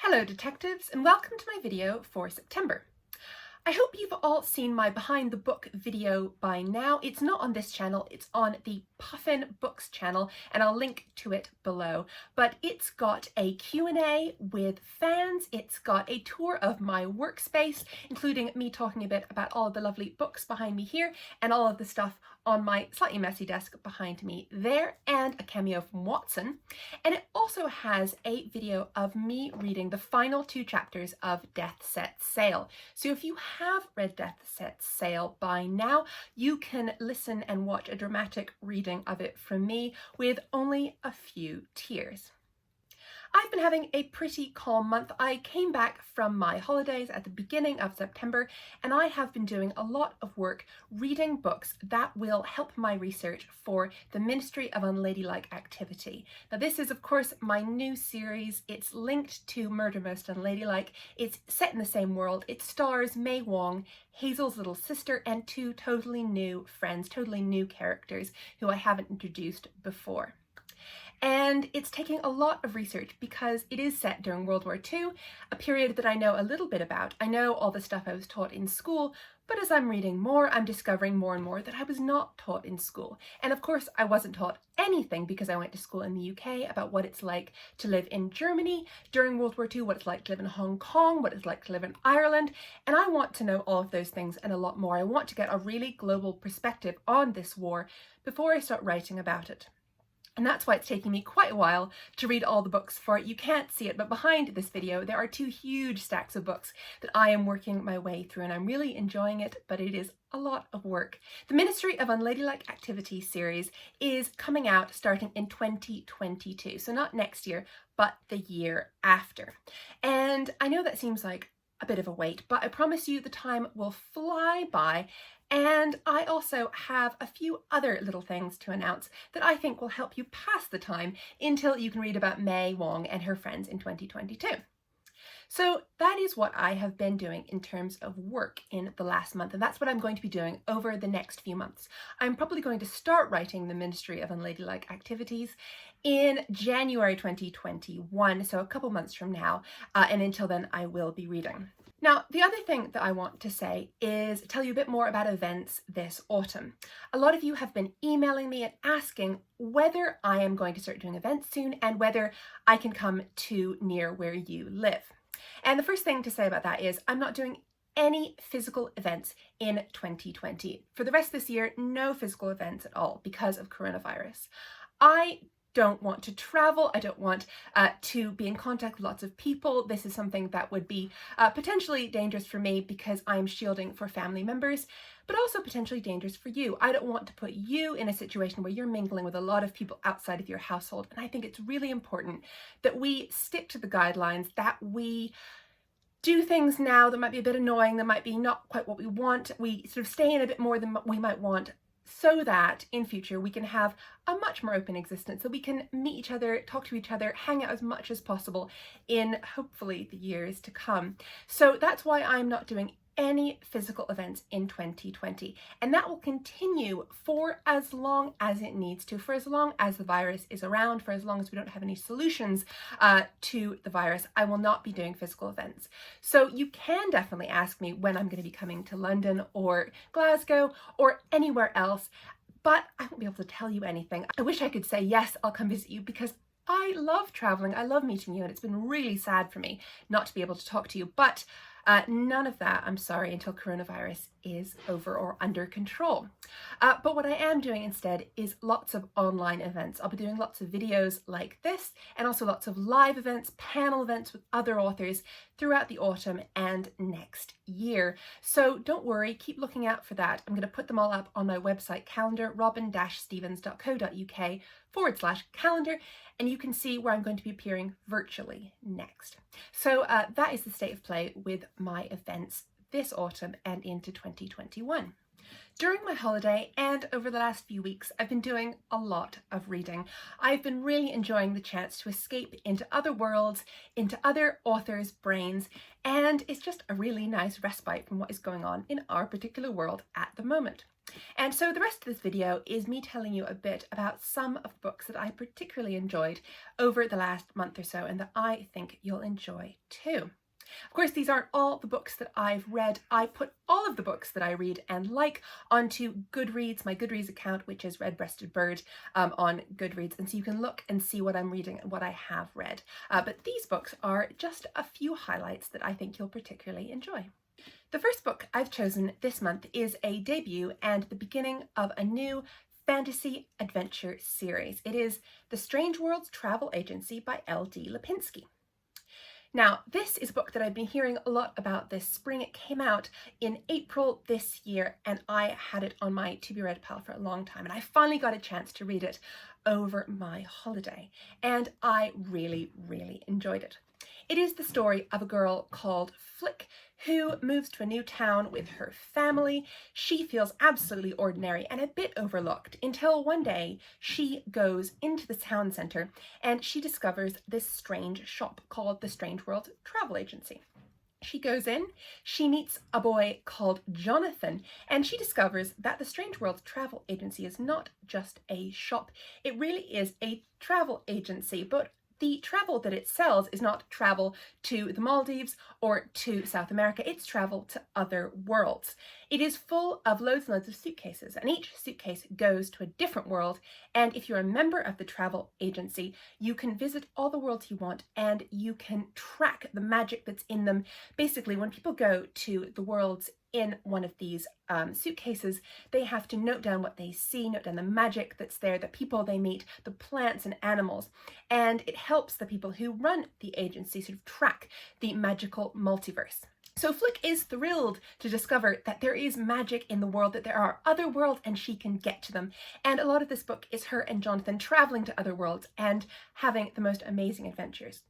Hello detectives, and welcome to my video for September. I hope you've all seen my behind the book video by now. It's not on this channel, it's on the Puffin Books channel, and I'll link to it below. But it's got a Q&A with fans, it's got a tour of my workspace, including me talking a bit about all of the lovely books behind me here, and all of the stuff on my slightly messy desk behind me there, and a cameo from Watson. And it also has a video of me reading the final 2 chapters of Death Sets Sail. So if you have read Death Sets Sail by now, you can listen and watch a dramatic reading of it from me with only a few tears. I've been having a pretty calm month. I came back from my holidays at the beginning of September, and I have been doing a lot of work reading books that will help my research for the Ministry of Unladylike Activity. Now this is of course my new series. It's linked to Murder Most Unladylike. It's set in the same world. It stars May Wong, Hazel's little sister, and 2 totally new friends, totally new characters who I haven't introduced before. And it's taking a lot of research because it is set during World War II, a period that I know a little bit about. I know all the stuff I was taught in school, but as I'm reading more, I'm discovering more and more that I was not taught in school. And of course, I wasn't taught anything because I went to school in the UK about what it's like to live in Germany during World War II, what it's like to live in Hong Kong, what it's like to live in Ireland. And I want to know all of those things and a lot more. I want to get a really global perspective on this war before I start writing about it. And that's why it's taking me quite a while to read all the books for it. You can't see it, but behind this video, there are 2 huge stacks of books that I am working my way through, and I'm really enjoying it, but it is a lot of work. The Ministry of Unladylike Activity series is coming out starting in 2022. So not next year, but the year after. And I know that seems like a bit of a wait, but I promise you the time will fly by. And I also have a few other little things to announce that I think will help you pass the time until you can read about May Wong and her friends in 2022. So that is what I have been doing in terms of work in the last month, and that's what I'm going to be doing over the next few months. I'm probably going to start writing the Ministry of Unladylike Activities in January 2021, so a couple months from now, and until then I will be reading. Now, the other thing that I want to say is tell you a bit more about events this autumn. A lot of you have been emailing me and asking whether I am going to start doing events soon and whether I can come to near where you live. And the first thing to say about that is I'm not doing any physical events in 2020. For the rest of this year, no physical events at all because of coronavirus. I don't want to travel. I don't want to be in contact with lots of people. This is something that would be potentially dangerous for me because I'm shielding for family members, but also potentially dangerous for you. I don't want to put you in a situation where you're mingling with a lot of people outside of your household. And I think it's really important that we stick to the guidelines, that we do things now that might be a bit annoying, that might be not quite what we want. We sort of stay in a bit more than we might want, so that in future we can have a much more open existence, so we can meet each other, talk to each other, hang out as much as possible in hopefully the years to come. So that's why I'm not doing any physical events in 2020, and that will continue for as long as it needs to, for as long as the virus is around, for as long as we don't have any solutions to the virus. I will not be doing physical events. So you can definitely ask me when I'm going to be coming to London or Glasgow or anywhere else, but I won't be able to tell you anything. I wish I could say yes, I'll come visit you, because I love traveling, I love meeting you, and it's been really sad for me not to be able to talk to you, but none of that, I'm sorry, until coronavirus is over or under control. But what I am doing instead is lots of online events. I'll be doing lots of videos like this, and also lots of live events, panel events with other authors throughout the autumn and next year. So don't worry, keep looking out for that. I'm going to put them all up on my website calendar, robin-stevens.co.uk/calendar, and you can see where I'm going to be appearing virtually next. So that is the state of play with my events this autumn and into 2021. During my holiday and over the last few weeks, I've been doing a lot of reading. I've been really enjoying the chance to escape into other worlds, into other authors' brains, and it's just a really nice respite from what is going on in our particular world at the moment. And so the rest of this video is me telling you a bit about some of the books that I particularly enjoyed over the last month or so and that I think you'll enjoy too. Of course, these aren't all the books that I've read. I put all of the books that I read and like onto Goodreads, my Goodreads account, which is Red-Breasted Bird on Goodreads. And so you can look and see what I'm reading and what I have read. But these books are just a few highlights that I think you'll particularly enjoy. The first book I've chosen this month is a debut and the beginning of a new fantasy adventure series. It is The Strangeworlds Travel Agency by L.D. Lapinski. Now, this is a book that I've been hearing a lot about this spring. It came out in April this year, and I had it on my to-be-read pile for a long time, and I finally got a chance to read it over my holiday, and I really, really enjoyed it. It is the story of a girl called Flick who moves to a new town with her family. She feels absolutely ordinary and a bit overlooked until one day she goes into the town centre and she discovers this strange shop called the Strangeworlds Travel Agency. She goes in, she meets a boy called Jonathan, and she discovers that the Strangeworlds Travel Agency is not just a shop. It really is a travel agency, but the travel that it sells is not travel to the Maldives or to South America, it's travel to other worlds. It is full of loads and loads of suitcases, and each suitcase goes to a different world, and if you're a member of the travel agency, you can visit all the worlds you want, and you can track the magic that's in them. Basically, when people go to the worlds in one of these suitcases, they have to note down what they see, note down the magic that's there, the people they meet, the plants and animals, and it helps the people who run the agency sort of track the magical multiverse. So Flick is thrilled to discover that there is magic in the world, that there are other worlds and she can get to them. And a lot of this book is her and Jonathan traveling to other worlds and having the most amazing adventures.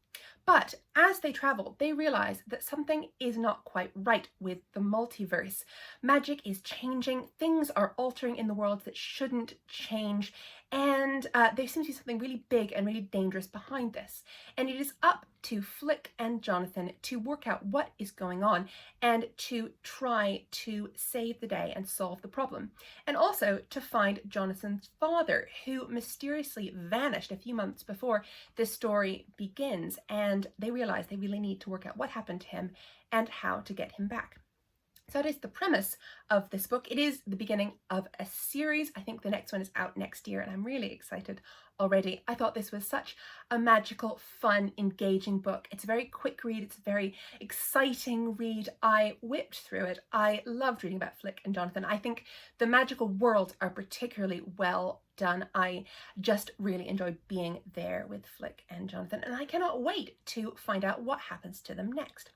But as they travel, they realize that something is not quite right with the multiverse. Magic is changing, things are altering in the world that shouldn't change, and there seems to be something really big and really dangerous behind this. And it is up to Flick and Jonathan to work out what is going on and to try to save the day and solve the problem. And also to find Jonathan's father, who mysteriously vanished a few months before this story begins, and they realize they really need to work out what happened to him and how to get him back. So that is the premise of this book. It is the beginning of a series. I think the next one is out next year, and I'm really excited already. I thought this was such a magical, fun, engaging book. It's a very quick read. It's a very exciting read. I whipped through it. I loved reading about Flick and Jonathan. I think the magical worlds are particularly well done. I just really enjoyed being there with Flick and Jonathan, and I cannot wait to find out what happens to them next.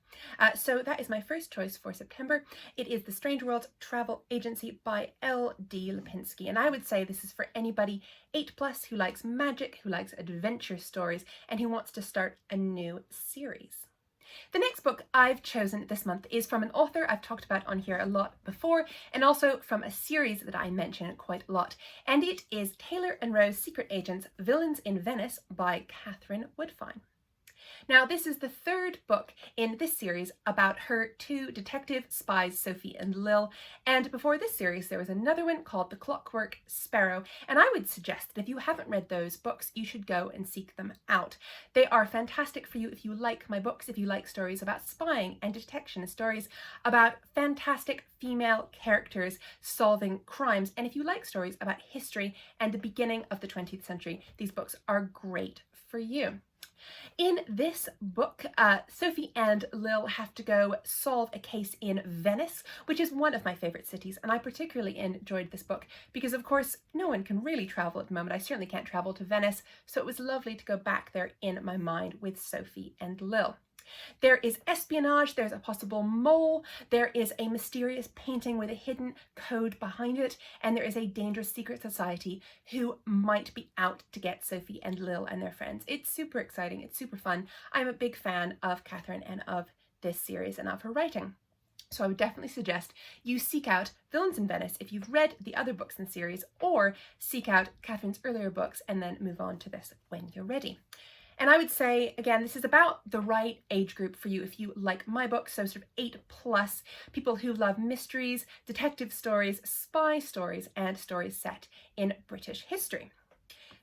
So that is my first choice for September. It is The Strangeworlds Travel Agency by L.D. Lapinski, and I would say this is for anybody 8+ who likes magic, who likes adventure stories, and who wants to start a new series. The next book I've chosen this month is from an author I've talked about on here a lot before, and also from a series that I mention quite a lot, and it is Taylor and Rose Secret Agents, Villains in Venice by Katherine Woodfine. Now, this is the third book in this series about her two detective spies, Sophie and Lil. And before this series, there was another one called The Clockwork Sparrow. And I would suggest that if you haven't read those books, you should go and seek them out. They are fantastic for you if you like my books, if you like stories about spying and detection, stories about fantastic female characters solving crimes. And if you like stories about history and the beginning of the 20th century, these books are great for you. In this book, Sophie and Lil have to go solve a case in Venice, which is one of my favorite cities, and I particularly enjoyed this book because, of course, no one can really travel at the moment. I certainly can't travel to Venice, so it was lovely to go back there in my mind with Sophie and Lil. There is espionage, there's a possible mole, there is a mysterious painting with a hidden code behind it, and there is a dangerous secret society who might be out to get Sophie and Lil and their friends. It's super exciting, it's super fun. I'm a big fan of Katherine and of this series and of her writing. So I would definitely suggest you seek out Villains in Venice if you've read the other books in the series, or seek out Katherine's earlier books and then move on to this when you're ready. And I would say, again, this is about the right age group for you if you like my books, so sort of 8+, people who love mysteries, detective stories, spy stories, and stories set in British history.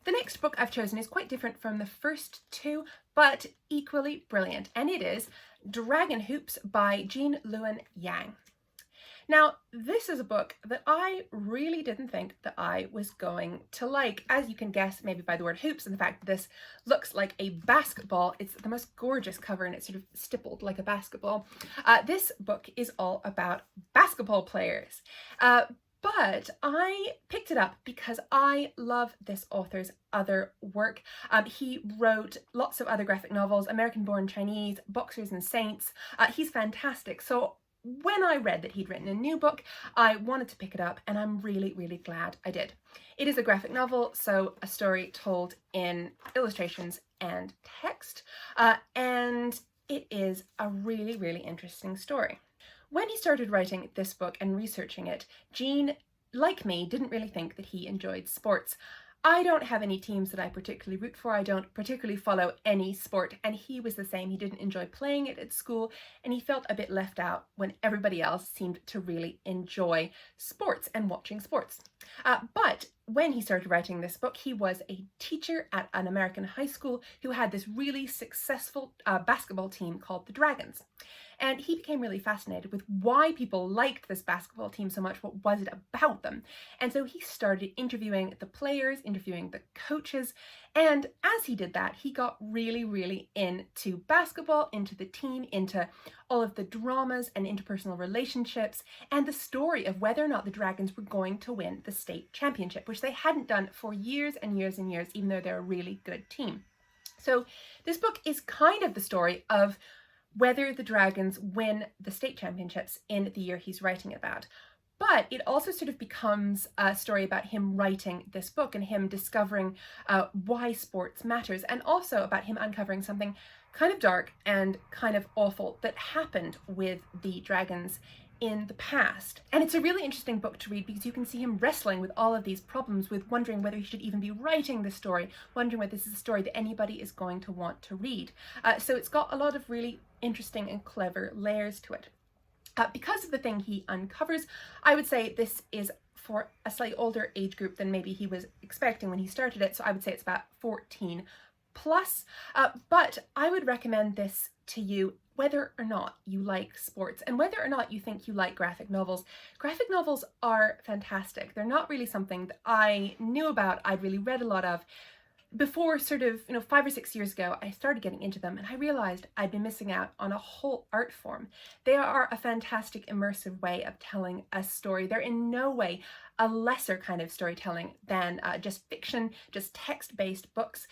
The next book I've chosen is quite different from the first two, but equally brilliant, and it is Dragon Hoops by Jean Luen Yang. Now, this is a book that I really didn't think that I was going to like. As you can guess, maybe by the word hoops and the fact that this looks like a basketball. It's the most gorgeous cover and it's sort of stippled like a basketball. This book is all about basketball players. But I picked it up because I love this author's other work. He wrote lots of other graphic novels, American-Born Chinese, Boxers and Saints. He's fantastic. So when I read that he'd written a new book, I wanted to pick it up, and I'm really, really glad I did. It is a graphic novel, so a story told in illustrations and text, and it is a really, really interesting story. When he started writing this book and researching it, Jean, like me, didn't really think that he enjoyed sports. I don't have any teams that I particularly root for. I don't particularly follow any sport, and he was the same. He didn't enjoy playing it at school, and he felt a bit left out when everybody else seemed to really enjoy sports and watching sports. But when he started writing this book, he was a teacher at an American high school who had this really successful basketball team called the Dragons. And he became really fascinated with why people liked this basketball team so much. What was it about them? And so he started interviewing the players, interviewing the coaches. And as he did that, he got really, really into basketball, into the team, into all of the dramas and interpersonal relationships, and the story of whether or not the Dragons were going to win the state championship, which they hadn't done for years and years and years, even though they're a really good team. So this book is kind of the story of whether the Dragons win the state championships in the year he's writing about. But it also sort of becomes a story about him writing this book and him discovering why sports matters, and also about him uncovering something kind of dark and kind of awful that happened with the Dragons in the past. And it's a really interesting book to read because you can see him wrestling with all of these problems, with wondering whether he should even be writing the story, wondering whether this is a story that anybody is going to want to read. So it's got a lot of really interesting and clever layers to it. Because of the thing he uncovers, I would say this is for a slightly older age group than maybe he was expecting when he started it. So I would say it's about 14+. But I would recommend this to you whether or not you like sports and whether or not you think you like graphic novels. Graphic novels are fantastic. They're not really something that I knew about, I'd really read a lot of. Before sort of, 5 or 6 years ago, I started getting into them and I realized I'd been missing out on a whole art form. They are a fantastic immersive way of telling a story. They're in no way a lesser kind of storytelling than just fiction, just text-based books.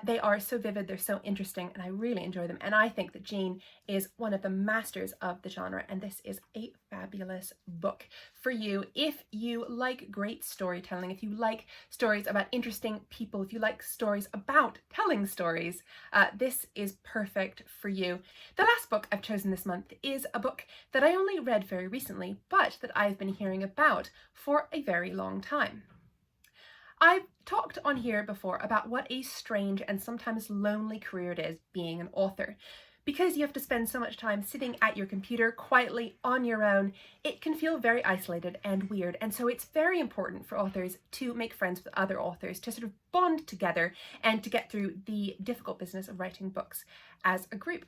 They are so vivid, they're so interesting, and I really enjoy them. And I think that Jean is one of the masters of the genre, and this is a fabulous book for you if you like great storytelling, if you like stories about interesting people, if you like stories about telling stories. This is perfect for you. The last book I've chosen this month is a book that I only read very recently, but that I've been hearing about for a very long time. I've talked on here before about what a strange and sometimes lonely career it is being an author. Because you have to spend so much time sitting at your computer quietly on your own, it can feel very isolated and weird. And so it's very important for authors to make friends with other authors, to sort of bond together and to get through the difficult business of writing books as a group.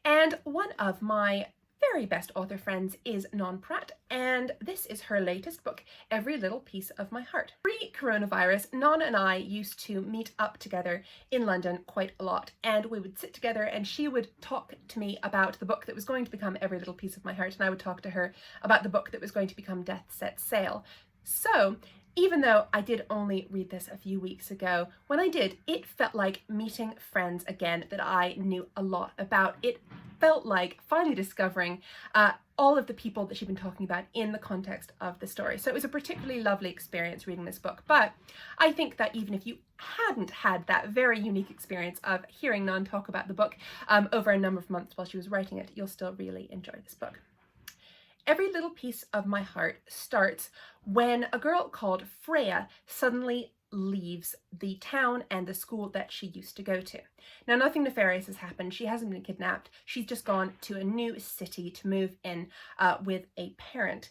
And one of my very best author friends is Pratt, and this is her latest book, Every Little Piece of My Heart. Pre-coronavirus, Non and I used to meet up together in London quite a lot, and we would sit together and she would talk to me about the book that was going to become Every Little Piece of My Heart, and I would talk to her about the book that was going to become Death Set Sail. So even though I did only read this a few weeks ago, when I did, it felt like meeting friends again that I knew a lot about. It felt like finally discovering all of the people that she'd been talking about in the context of the story. So it was a particularly lovely experience reading this book. But I think that even if you hadn't had that very unique experience of hearing Non talk about the book over a number of months while she was writing it, you'll still really enjoy this book. Every little piece of my heart starts when a girl called Freya suddenly leaves the town and the school that she used to go to. Now, nothing nefarious has happened. She hasn't been kidnapped. She's just gone to a new city to move in with a parent.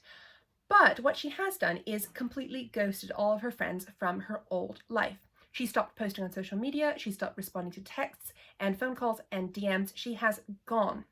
But what she has done is completely ghosted all of her friends from her old life. She stopped posting on social media. She stopped responding to texts and phone calls and DMs. She has gone.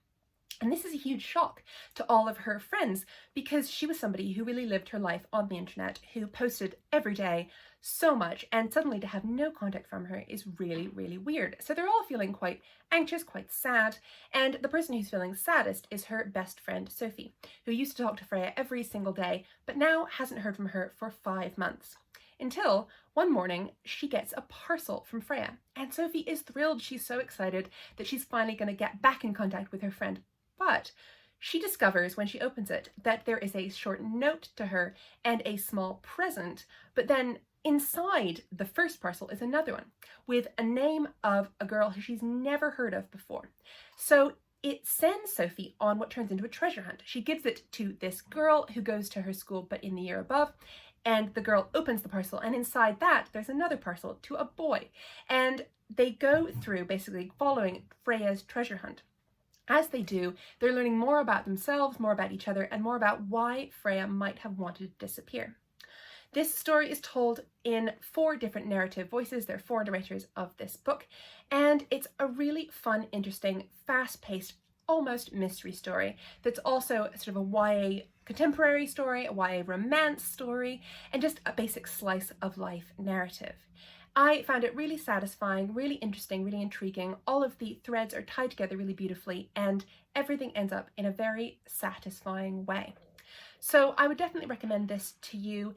And this is a huge shock to all of her friends because she was somebody who really lived her life on the internet, who posted every day so much, and suddenly to have no contact from her is really, really weird. So they're all feeling quite anxious, quite sad, and the person who's feeling saddest is her best friend, Sophie, who used to talk to Freya every single day, but now hasn't heard from her for 5 months. Until one morning, she gets a parcel from Freya, and Sophie is thrilled. She's so excited that she's finally going to get back in contact with her friend. But she discovers when she opens it that there is a short note to her and a small present, but then inside the first parcel is another one with a name of a girl who she's never heard of before. So it sends Sophie on what turns into a treasure hunt. She gives it to this girl who goes to her school but in the year above, and the girl opens the parcel, and inside that there's another parcel to a boy, and they go through basically following Freya's treasure hunt. As they do, they're learning more about themselves, more about each other, and more about why Freya might have wanted to disappear. This story is told in 4 different narrative voices. There are 4 narrators of this book, and it's a really fun, interesting, fast-paced, almost mystery story that's also sort of a YA contemporary story, a YA romance story, and just a basic slice of life narrative. I found it really satisfying, really interesting, really intriguing. All of the threads are tied together really beautifully, and everything ends up in a very satisfying way. So I would definitely recommend this to you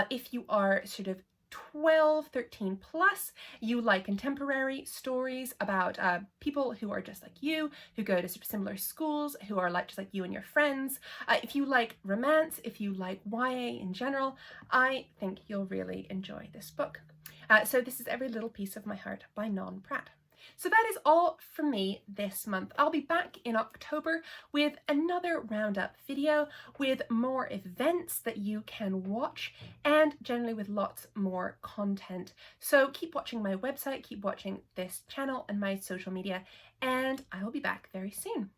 if you are sort of 12, 13 plus, you like contemporary stories about people who are just like you, who go to sort of similar schools, who are like just like you and your friends. If you like romance, if you like YA in general, I think you'll really enjoy this book. So this is Every Little Piece of My Heart by Pratt. So that is all from me this month. I'll be back in October with another roundup video with more events that you can watch and generally with lots more content. So keep watching my website, keep watching this channel and my social media, and I will be back very soon.